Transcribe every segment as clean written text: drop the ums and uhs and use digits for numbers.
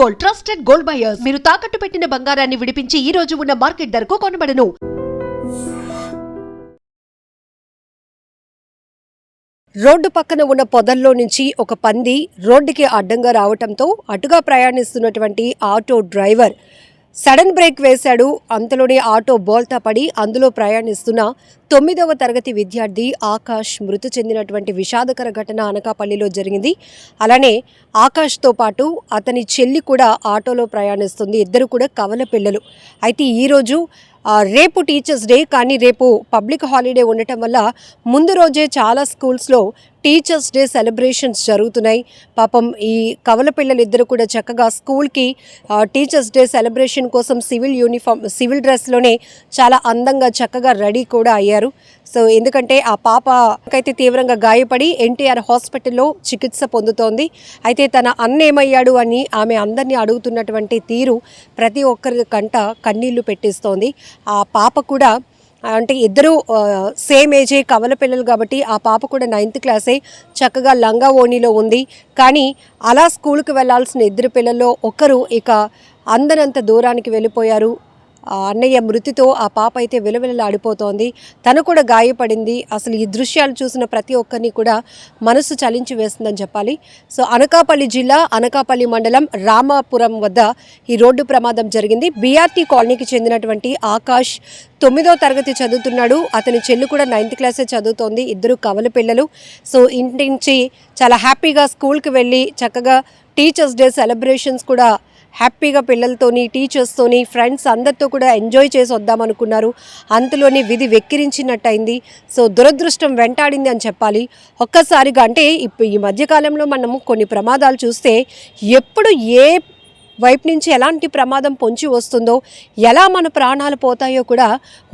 Gold, trusted gold buyers. మీరు తాకట్టు పెట్టిన బంగారాన్ని విడిపించి ఈ రోజు ఉన్న మార్కెట్ ధరకు కొనబడను. రోడ్డు పక్కన ఉన్న పొదల్లో నుంచి ఒక పంది రోడ్డుకి అడ్డంగా రావటంతో అటుగా ప్రయాణిస్తున్నటువంటి ఆటో డ్రైవర్ సడన్ బ్రేక్ వేశాడు. అంతలోనే ఆటో బోల్తా పడి అందులో ప్రయాణిస్తున్న 9వ తరగతి విద్యార్థి ఆకాష్ మృతి చెందినటువంటి విషాదకర ఘటన అనకాపల్లిలో జరిగింది. అలానే ఆకాష్తో పాటు అతని చెల్లి కూడా ఆటోలో ప్రయాణిస్తుంది. ఇద్దరు కూడా కవల పిల్లలు. అయితే ఈరోజు రేపు టీచర్స్ డే, కానీ రేపు పబ్లిక్ హాలిడే ఉండటం వల్ల ముందు రోజే చాలా స్కూల్స్లో టీచర్స్ డే సెలబ్రేషన్స్ జరుగుతున్నాయి. పాపం ఈ కవల పిల్లలు ఇద్దరు కూడా చక్కగా స్కూల్కి టీచర్స్ డే సెలబ్రేషన్ కోసం సివిల్ డ్రెస్లోనే చాలా అందంగా చక్కగా రెడీ కూడా అయ్యారు. సో ఎందుకంటే ఆ పాపకైతే తీవ్రంగా గాయపడి ఎన్టీఆర్ హాస్పిటల్లో చికిత్స పొందుతోంది. అయితే తన అన్న ఏమయ్యాడు అని ఆమె అందరినీ అడుగుతున్నటువంటి తీరు ప్రతి ఒక్కరి కంట కన్నీళ్లు పెట్టిస్తోంది. ఆ పాప కూడా అంటే ఇద్దరు సేమ్ ఏజే కవల పిల్లలు కాబట్టి ఆ పాప కూడా 9th క్లాసే, చక్కగా లంగా ఓణిలో ఉంది. కానీ అలా స్కూల్కి వెళ్లాల్సిన ఇద్దరు పిల్లల్లో ఒకరు ఇక అందనంత దూరానికి వెళ్ళిపోయారు. అన్నయ్య మృతితో ఆ పాప అయితే విలవిలలాడిపోతోంది. తను కూడా గాయపడింది. అసలు ఈ దృశ్యాలు చూసిన ప్రతి ఒక్కరిని కూడా మనసు చలించి వేస్తుందని చెప్పాలి. సో అనకాపల్లి జిల్లా అనకాపల్లి మండలం రామాపురం వద్ద ఈ రోడ్డు ప్రమాదం జరిగింది. బీఆర్టీ కాలనీకి చెందినటువంటి ఆకాష్ 9వ తరగతి చదువుతున్నాడు. అతని చెల్లి కూడా 9th క్లాసే చదువుతోంది. ఇద్దరు కవల పిల్లలు. సో ఇంటి నుంచి చాలా హ్యాపీగా స్కూల్కి వెళ్ళి చక్కగా టీచర్స్ డే సెలబ్రేషన్స్ కూడా హ్యాపీగా పిల్లలతోని, టీచర్స్తోని, ఫ్రెండ్స్ అందరితో కూడా ఎంజాయ్ చేసి వద్దామనుకున్నారు. అంతలోనే విధి వెక్కిరించినట్టయింది. సో దురదృష్టం వెంటాడింది అని చెప్పాలి. ఒక్కసారిగా అంటే ఈ మధ్యకాలంలో మనము కొన్ని ప్రమాదాలు చూస్తే ఎప్పుడు ఏ వైపు నుంచి ఎలాంటి ప్రమాదం పొంచి వస్తుందో, ఎలా మన ప్రాణాలు పోతాయో కూడా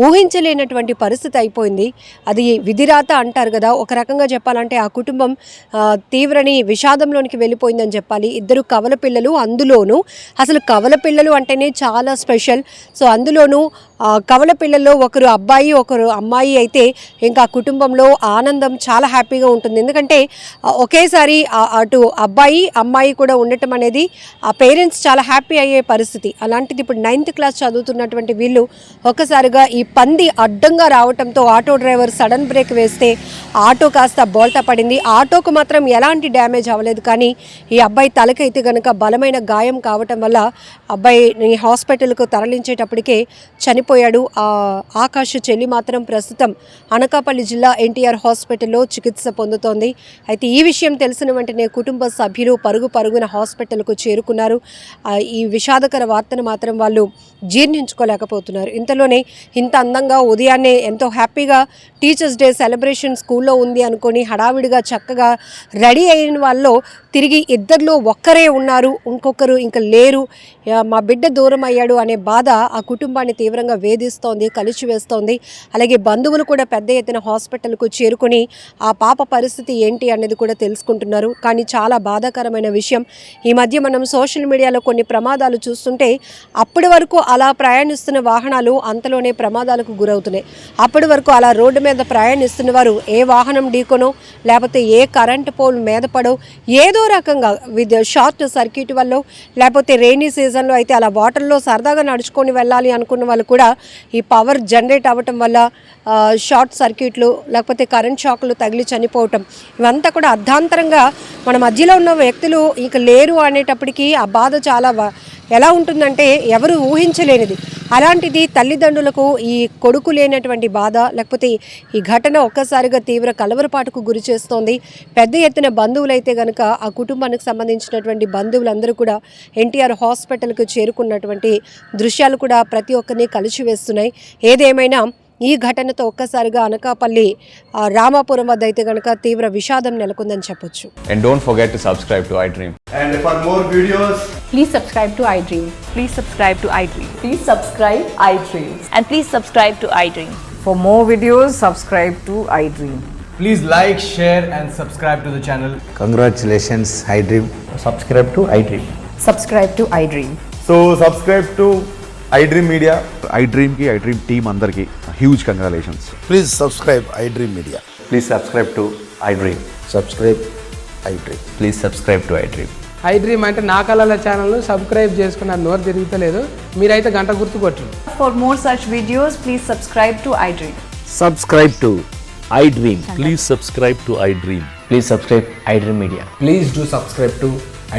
ఊహించలేనటువంటి పరిస్థితి అయిపోయింది. అది విధిరాత అంటారు కదా. ఒక రకంగా చెప్పాలంటే ఆ కుటుంబం తీవ్రని విషాదంలోనికి వెళ్ళిపోయిందని చెప్పాలి. ఇద్దరు కవల పిల్లలు, అందులోనూ అసలు కవల పిల్లలు అంటేనే చాలా స్పెషల్. సో అందులోనూ కవల పిల్లల్లో ఒకరు అబ్బాయి ఒకరు అమ్మాయి అయితే ఇంకా కుటుంబంలో ఆనందం చాలా హ్యాపీగా ఉంటుంది. ఎందుకంటే ఒకేసారి అటు అబ్బాయి అమ్మాయి కూడా ఉండటం అనేది ఆ పేరెంట్స్ చాలా హ్యాపీ అయ్యే పరిస్థితి. అలాంటిది ఇప్పుడు 9th క్లాస్ చదువుతున్నటువంటి వీళ్ళు ఒక్కసారిగా ఈ పంది అడ్డంగా రావడంతో ఆటో డ్రైవర్ సడన్ బ్రేక్ వేస్తే ఆటో కాస్త బోల్తా పడింది. ఆటోకు మాత్రం ఎలాంటి డ్యామేజ్ అవ్వలేదు, కానీ ఈ అబ్బాయి తలకైతే కనుక బలమైన గాయం కావటం వల్ల అబ్బాయిని హాస్పిటల్కు తరలించేటప్పటికే చనిపోయాడు. ఆకాష్ చెల్లి మాత్రం ప్రస్తుతం అనకాపల్లి జిల్లా ఎన్టీఆర్ హాస్పిటల్లో చికిత్స పొందుతోంది. అయితే ఈ విషయం తెలిసిన వెంటనే కుటుంబ సభ్యులు పరుగున హాస్పిటల్కు చేరుకున్నారు. ఈ విషాదకర వార్తను మాత్రం వాళ్ళు జీర్ణించుకోలేకపోతున్నారు. ఇంతలోనే ఇంత అందంగా ఉదయాన్నే ఎంతో హ్యాపీగా టీచర్స్ డే సెలబ్రేషన్ స్కూల్లో ఉంది అనుకొని హడావిడిగా చక్కగా రెడీ అయిన వాళ్ళు తిరిగి ఇద్దరిలో ఒక్కరే ఉన్నారు, ఇంకొకరు ఇంకా లేరు, మా బిడ్డ దూరం అయ్యాడు అనే బాధ ఆ కుటుంబాన్ని తీవ్రంగా వేధిస్తోంది, కలిచివేస్తోంది. అలాగే బంధువులు కూడా పెద్ద ఎత్తున హాస్పిటల్కు చేరుకొని ఆ పాప పరిస్థితి ఏంటి అనేది కూడా తెలుసుకుంటున్నారు. కానీ చాలా బాధాకరమైన విషయం, ఈ మధ్య మనం సోషల్ మీడియాలో కొన్ని ప్రమాదాలు చూస్తుంటే అప్పటి వరకు అలా ప్రయాణిస్తున్న వాహనాలు అంతలోనే ప్రమాదాలకు గురవుతున్నాయి. అప్పటి వరకు అలా రోడ్డు మీద ప్రయాణిస్తున్న వారు ఏ వాహనం ఢీకొనో లేకపోతే ఏ కరెంటు పోల్ మీద పడో ఏదో రకంగా షార్ట్ సర్క్యూట్ వల్ల లేకపోతే రెయినీ సీజన్లో అయితే అలా వాటర్లో సరదాగా నడుచుకొని వెళ్ళాలి అనుకున్న వాళ్ళు కూడా ఈ పవర్ జనరేట్ అవ్వటం వల్ల షార్ట్ సర్క్యూట్లు లేకపోతే కరెంట్ షాక్లు తగిలి చనిపోవటం, ఇవంతా కూడా అర్ధాంతరంగా మన మధ్యలో ఉన్న వ్యక్తులు ఇక లేరు అనేటప్పటికీ ఆ బాధ చాలా ఎలా ఉంటుందంటే ఎవరు ఊహించలేనిది. అలాంటిది తల్లిదండ్రులకు ఈ కొడుకు లేనటువంటి బాధ, లేకపోతే ఈ ఘటన ఒక్కసారిగా తీవ్ర కలవరపాటుకు గురి చేస్తోంది. పెద్ద ఎత్తున బంధువులైతే కనుక ఆ కుటుంబానికి సంబంధించినటువంటి బంధువులందరూ కూడా ఎన్టీఆర్ హాస్పిటల్కు చేరుకున్నటువంటి దృశ్యాలు కూడా ప్రతి ఒక్కరిని కలిసివేస్తున్నాయి. ఏదేమైనా ఈ ఘటనతో ఒక్కసారిగా అనకాపల్లి రామాపురం వద్ద అయితే గనుక తీవ్ర విషాదం నెలకొందని చెప్పొచ్చు. And don't forget to subscribe to iDream. And for more videos, please subscribe to iDream. Please subscribe to iDream. Please subscribe iDream. And please subscribe to iDream. For more videos, subscribe to iDream. please like, share and subscribe to the channel. Congratulations, iDream. Subscribe to iDream. Subscribe to iDream. So subscribe to iDream Media. iDream ki iDream team andar ki huge congratulations. Please subscribe iDream Media. Please subscribe to iDream. Subscribe iDream. Please subscribe to iDream. I dream అంటే నా కళల ఛానల్ను subscribe చేసుకున్న నోరు తిరుగుతలేదు. మీరైతే గంట గుర్తు కొట్టండి. For more such videos, please subscribe to iDream. Subscribe to iDream. Please subscribe to iDream. Please subscribe iDream Media. Please do subscribe to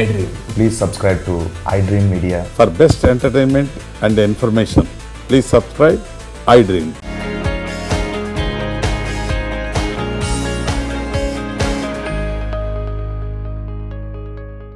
iDream. Please subscribe to iDream Media. For best entertainment and information, please subscribe iDream.